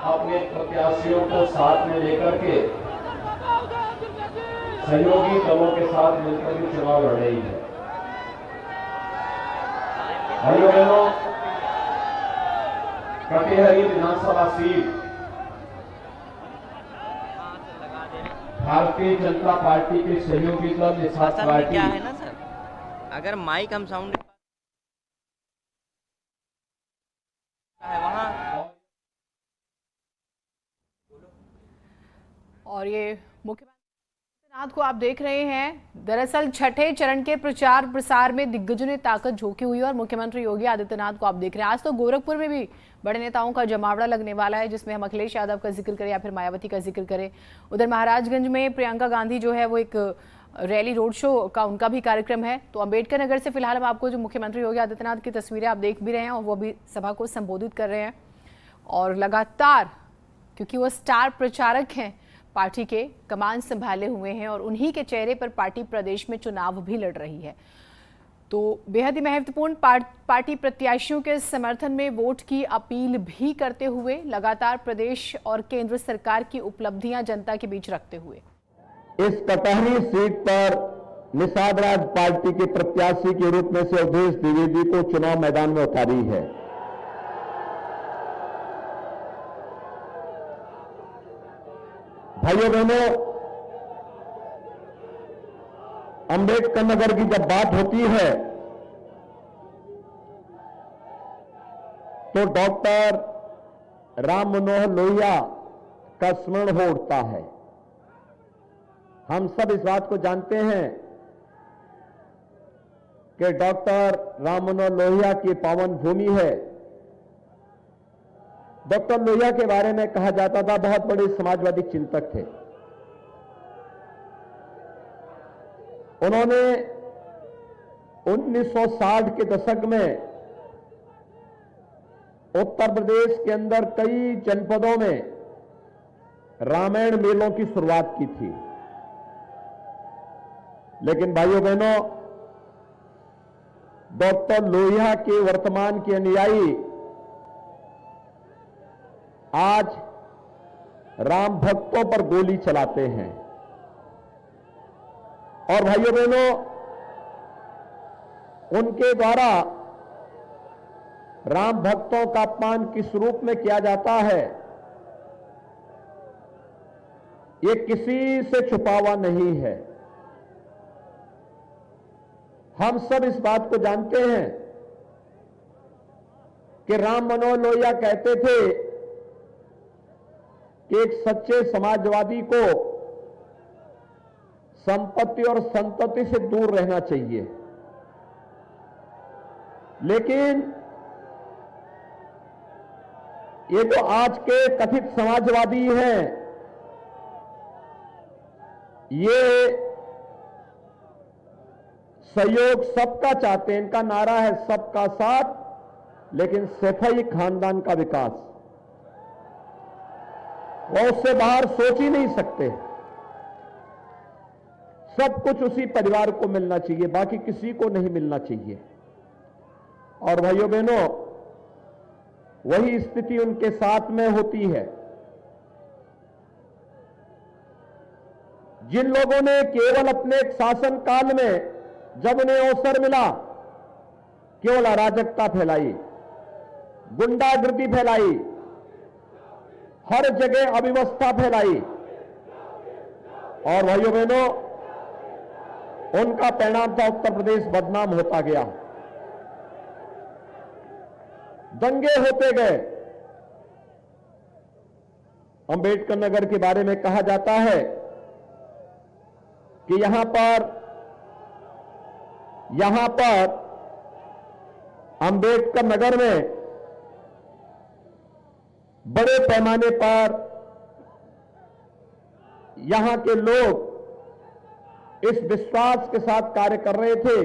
अपने प्रत्याशियों को साथ में लेकर के सहयोगी दलों के साथ मिलकर के चुनाव लड़ रही है। भाइयों बहनों, कटिहारी विधानसभा सीट भारतीय जनता पार्टी के सहयोगी दल निषाद पार्टी क्या है ना सर, अगर माइक हम साउंड है वहां, और ये मुख्यमंत्री आदित्यनाथ को आप देख रहे हैं। दरअसल छठे चरण के प्रचार प्रसार में दिग्गजों ने ताकत झोंकी हुई है और मुख्यमंत्री योगी आदित्यनाथ को आप देख रहे हैं। आज तो गोरखपुर में भी बड़े नेताओं का जमावड़ा लगने वाला है, जिसमें हम अखिलेश यादव का जिक्र करें या फिर मायावती का जिक्र करें। उधर महाराजगंज में प्रियंका गांधी जो है वो एक रैली रोड शो का उनका भी कार्यक्रम है। तो अंबेडकर नगर से फिलहाल हम आपको जो मुख्यमंत्री योगी आदित्यनाथ की तस्वीरें आप देख भी रहे हैं और वो भी सभा को संबोधित कर रहे हैं। और लगातार, क्योंकि वो स्टार प्रचारक हैं, पार्टी के कमान संभाले हुए हैं और उन्हीं के चेहरे पर पार्टी प्रदेश में चुनाव भी लड़ रही है। तो बेहद ही महत्वपूर्ण पार्टी प्रत्याशियों के समर्थन में वोट की अपील भी करते हुए लगातार प्रदेश और केंद्र सरकार की उपलब्धियां जनता के बीच रखते हुए इस कटहरी सीट पर निषाद राज पार्टी के प्रत्याशी के रूप में से अवधेश द्विवेदी को चुनाव मैदान में उतारी है। भाइयों बहनों, अंबेडकर नगर की जब बात होती है तो डॉक्टर राम मनोहर लोहिया का स्मरण हो उठता है। हम सब इस बात को जानते हैं कि डॉक्टर राम मनोहर लोहिया की पावन भूमि है। डॉक्टर लोहिया के बारे में कहा जाता था बहुत बड़े समाजवादी चिंतक थे। उन्होंने 1960 के दशक में उत्तर प्रदेश के अंदर कई जनपदों में रामायण मेलों की शुरुआत की थी। लेकिन भाइयों बहनों, डॉक्टर लोहिया के वर्तमान के अनुयायी आज राम भक्तों पर गोली चलाते हैं। और भाइयों बहनों, उनके द्वारा राम भक्तों का अपमान किस रूप में किया जाता है, ये किसी से छुपा हुआ नहीं है। हम सब इस बात को जानते हैं कि राम मनोहर लोहिया कहते थे कि एक सच्चे समाजवादी को संपत्ति और संतति से दूर रहना चाहिए। लेकिन ये जो आज के कथित समाजवादी हैं, ये सहयोग सबका चाहते हैं। इनका नारा है सबका साथ, लेकिन सफाई खानदान का विकास। वो उससे बाहर सोच ही नहीं सकते। सब कुछ उसी परिवार को मिलना चाहिए, बाकी किसी को नहीं मिलना चाहिए। और भाइयों बहनों, वही स्थिति उनके साथ में होती है। जिन लोगों ने केवल अपने शासन काल में जब उन्हें अवसर मिला, केवल अराजकता फैलाई, गुंडागर्दी फैलाई, हर जगह अव्यवस्था फैलाई, और भाइयों बहनों, उनका परिणाम था उत्तर प्रदेश बदनाम होता गया, दंगे होते गए। अंबेडकर नगर के बारे में कहा जाता है कि यहां पर अंबेडकर नगर में बड़े पैमाने पर यहां के लोग इस विश्वास के साथ कार्य कर रहे थे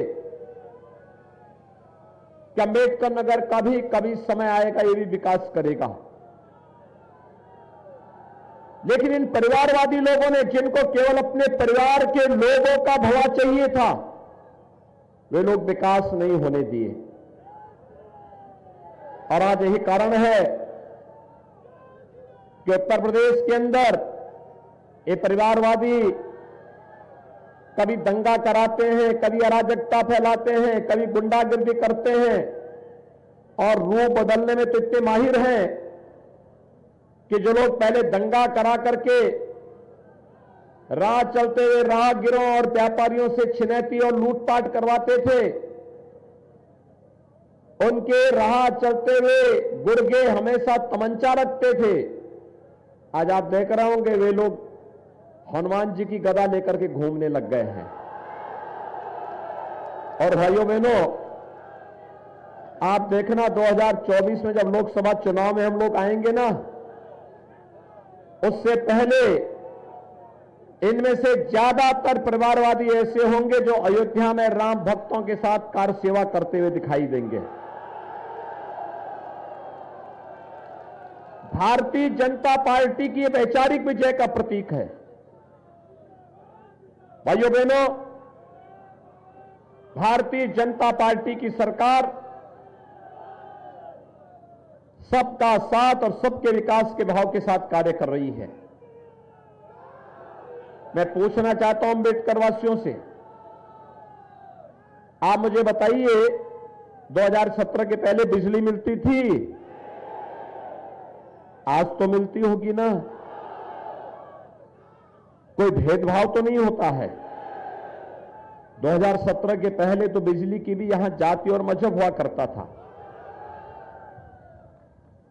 कि अंबेडकर नगर का भी कभी समय आएगा, ये भी विकास करेगा। लेकिन इन परिवारवादी लोगों ने, जिनको केवल अपने परिवार के लोगों का भला चाहिए था, वे लोग विकास नहीं होने दिए। और आज यही कारण है कि उत्तर प्रदेश के अंदर ये परिवारवादी कभी दंगा कराते हैं, कभी अराजकता फैलाते हैं, कभी गुंडागिर्दी करते हैं और रूप बदलने में तो इतने माहिर हैं कि जो लोग पहले दंगा करा करके राह चलते हुए राहगीरों और व्यापारियों से छिनैती और लूटपाट करवाते थे, उनके राह चलते हुए गुर्गे हमेशा तमंचा रखते थे। आज आप देख रहे होंगे वे लोग हनुमान जी की गदा लेकर के घूमने लग गए हैं। और भाइयों बहनों, आप देखना 2024 में जब लोकसभा चुनाव में हम लोग आएंगे ना, उससे पहले इनमें से ज्यादातर परिवारवादी ऐसे होंगे जो अयोध्या में राम भक्तों के साथ कार सेवा करते हुए दिखाई देंगे। भारतीय जनता पार्टी की यह वैचारिक विजय का प्रतीक है। भाइयों बहनों, भारतीय जनता पार्टी की सरकार सबका साथ और सबके विकास के भाव के साथ कार्य कर रही है। मैं पूछना चाहता हूं अम्बेडकर वासियों से, आप मुझे बताइए 2017 के पहले बिजली मिलती थी? आज तो मिलती होगी ना। कोई भेदभाव तो नहीं होता है। 2017 के पहले तो बिजली की भी यहां जाति और मजहब हुआ करता था।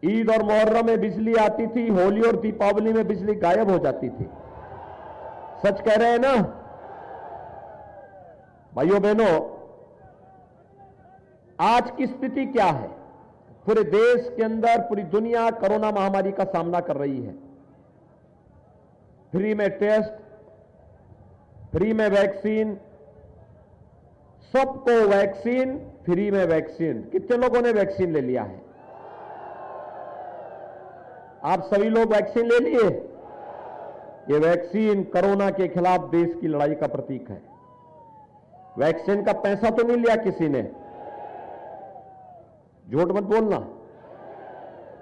ईद और मुहर्रम में बिजली आती थी, होली और दीपावली में बिजली गायब हो जाती थी। सच कह रहे हैं ना भाइयों बहनों? आज की स्थिति क्या है? पूरे देश के अंदर पूरी दुनिया कोरोना महामारी का सामना कर रही है। फ्री में टेस्ट, फ्री में वैक्सीन, सबको वैक्सीन, फ्री में वैक्सीन। कितने लोगों ने वैक्सीन ले लिया है? आप सभी लोग वैक्सीन ले लिए? ये वैक्सीन कोरोना के खिलाफ देश की लड़ाई का प्रतीक है। वैक्सीन का पैसा तो नहीं लिया किसी ने, झूठ मत बोलना,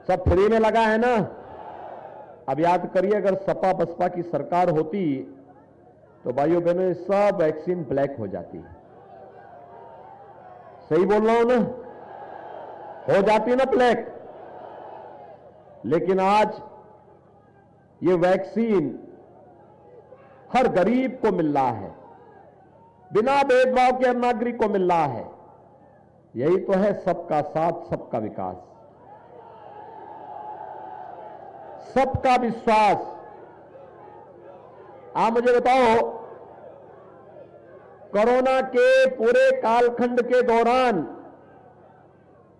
सब फ्री में लगा है ना। अब याद करिए, अगर सपा बसपा की सरकार होती तो भाइयों बहनों सब वैक्सीन ब्लैक हो जाती। सही बोल रहा हूं ना? हो जाती ना ब्लैक। लेकिन आज ये वैक्सीन हर गरीब को मिल रहा है, बिना भेदभाव के हर नागरिक को मिल रहा है। यही तो है सबका साथ, सबका विकास, सबका विश्वास। आप मुझे बताओ, कोरोना के पूरे कालखंड के दौरान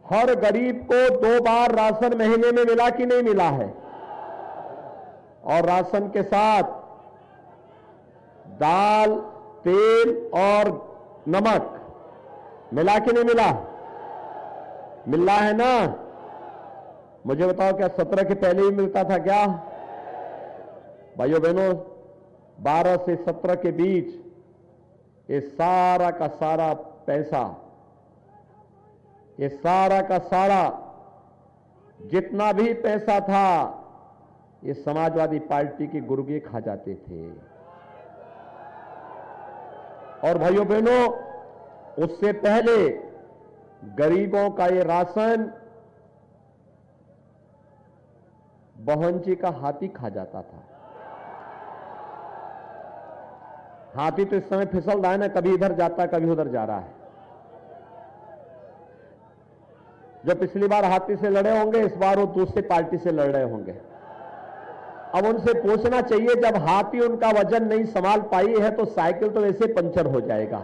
हर गरीब को 2 बार राशन महीने में मिला कि नहीं मिला है? और राशन के साथ दाल, तेल और नमक मिला कि नहीं मिला? मिल रहा है ना? मुझे बताओ, क्या 17 के पहले ही मिलता था क्या? भाइयों बहनों, 12 से 17 के बीच ये सारा का सारा पैसा, ये सारा का सारा जितना भी पैसा था, ये समाजवादी पार्टी के गुर्गे खा जाते थे। और भाइयों बहनों, उससे पहले गरीबों का ये राशन बहन जी का हाथी खा जाता था। हाथी तो इस समय फिसल रहा है ना, कभी इधर जाता है कभी उधर जा रहा है। जो पिछली बार हाथी से लड़े होंगे, इस बार वो दूसरी पार्टी से लड़ रहे होंगे। अब उनसे पूछना चाहिए, जब हाथी उनका वजन नहीं संभाल पाई है तो साइकिल तो वैसे पंचर हो जाएगा।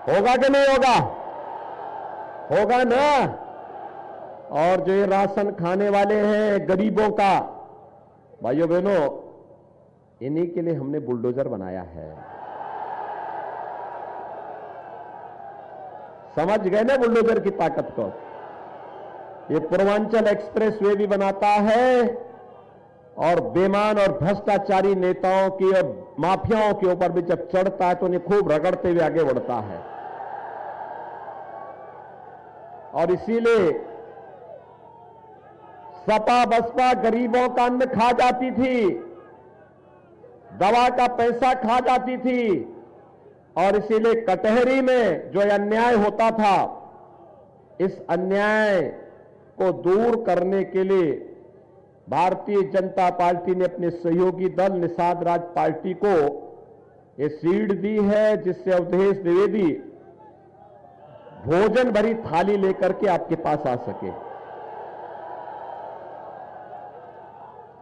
होगा कि नहीं होगा? होगा ना। और जो ये राशन खाने वाले हैं गरीबों का, भाइयों बहनों, इन्हीं के लिए हमने बुलडोजर बनाया है। समझ गए ना बुलडोजर की ताकत को? ये पूर्वांचल एक्सप्रेस वे भी बनाता है और बेईमान और भ्रष्टाचारी नेताओं की और माफियाओं के ऊपर भी जब चढ़ता है तो उन्हें खूब रगड़ते हुए आगे बढ़ता है। और इसीलिए सपा बसपा गरीबों का अन्न खा जाती थी, दवा का पैसा खा जाती थी, और इसीलिए कटहरी में जो अन्याय होता था, इस अन्याय को दूर करने के लिए भारतीय जनता पार्टी ने अपने सहयोगी दल निषाद राज पार्टी को ये सीट दी है, जिससे अवधेश द्विवेदी भोजन भरी थाली लेकर के आपके पास आ सके।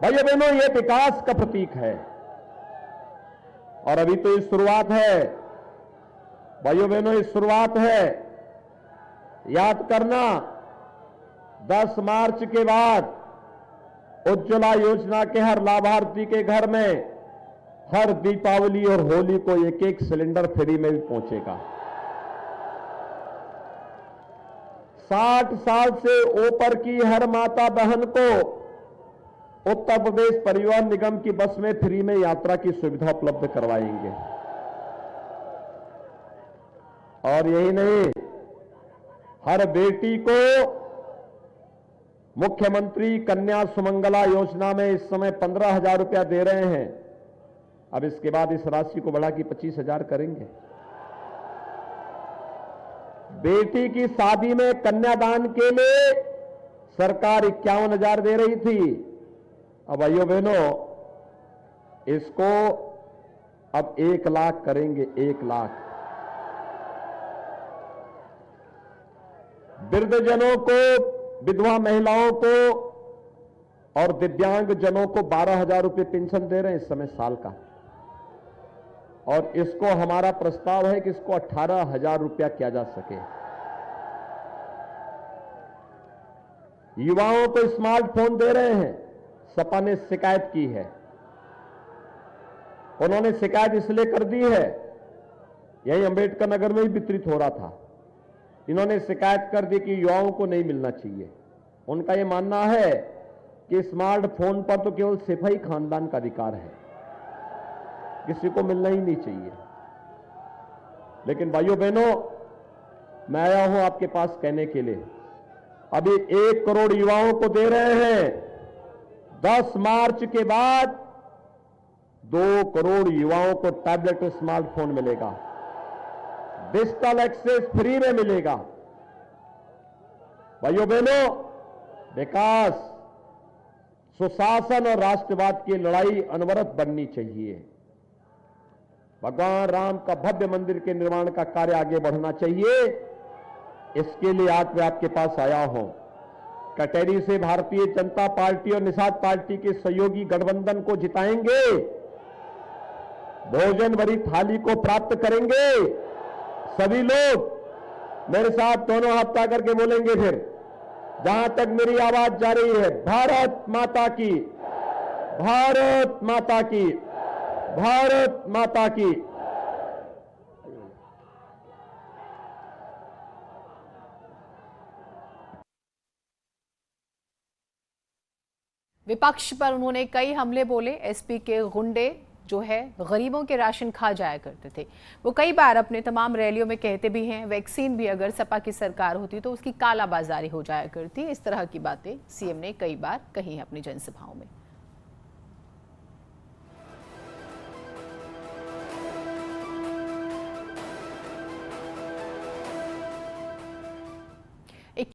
भाइयों बहनों, ये विकास का प्रतीक है और अभी तो ये शुरुआत है। भाइयों बहनों, ये शुरुआत है। याद करना, 10 मार्च के बाद उज्ज्वला योजना के हर लाभार्थी के घर में हर दीपावली और होली को एक सिलेंडर फ्री में भी पहुंचेगा। 60 साल से ऊपर की हर माता बहन को उत्तर प्रदेश परिवहन निगम की बस में फ्री में यात्रा की सुविधा उपलब्ध करवाएंगे। और यही नहीं, हर बेटी को मुख्यमंत्री कन्या सुमंगला योजना में इस समय 15,000 रुपया दे रहे हैं। अब इसके बाद इस राशि को बढ़ा के 25,000 करेंगे। बेटी की शादी में कन्यादान के लिए सरकार 51,000 दे रही थी। अब भाइयों बहनों, इसको अब 1 लाख करेंगे, 1 लाख। वृद्धजनों को, विधवा महिलाओं को और दिव्यांग जनों को 12,000 रुपये पेंशन दे रहे हैं इस समय साल का। और इसको हमारा प्रस्ताव है कि इसको 18,000 रुपया किया जा सके। युवाओं को स्मार्टफोन दे रहे हैं। सपा ने शिकायत की है, उन्होंने शिकायत इसलिए कर दी है, यही अंबेडकर नगर में ही वितरित हो रहा था। इन्होंने शिकायत कर दी कि युवाओं को नहीं मिलना चाहिए। उनका यह मानना है कि स्मार्टफोन पर तो केवल सिपाही खानदान का अधिकार है, किसी को मिलना ही नहीं चाहिए। लेकिन भाइयों बहनों, मैं आया हूं आपके पास कहने के लिए, अभी 1 करोड़ युवाओं को दे रहे हैं। 10 मार्च के बाद 2 करोड़ युवाओं को टैबलेट और स्मार्टफोन मिलेगा। डिजिटल एक्सेस फ्री में मिलेगा। भाइयों बहनों, विकास, सुशासन और राष्ट्रवाद की लड़ाई अनवरत बननी चाहिए। भगवान राम का भव्य मंदिर के निर्माण का कार्य आगे बढ़ना चाहिए। इसके लिए आज मैं आपके पास आया हूं। कटहरी से भारतीय जनता पार्टी और निषाद पार्टी के सहयोगी गठबंधन को जिताएंगे, भोजन भरी थाली को प्राप्त करेंगे। सभी लोग मेरे साथ दोनों हाथ उठा करके बोलेंगे फिर, जहां तक मेरी आवाज जा रही है, भारत माता की, भारत माता की, भारत माता की। विपक्ष पर उन्होंने कई हमले बोले। एसपी के गुंडे जो है गरीबों के राशन खा जाया करते थे। वो कई बार अपने तमाम रैलियों में कहते भी हैं, वैक्सीन भी अगर सपा की सरकार होती तो उसकी कालाबाजारी हो जाया करती। इस तरह की बातें सीएम ने कई बार कही हैं अपनी जनसभाओं में।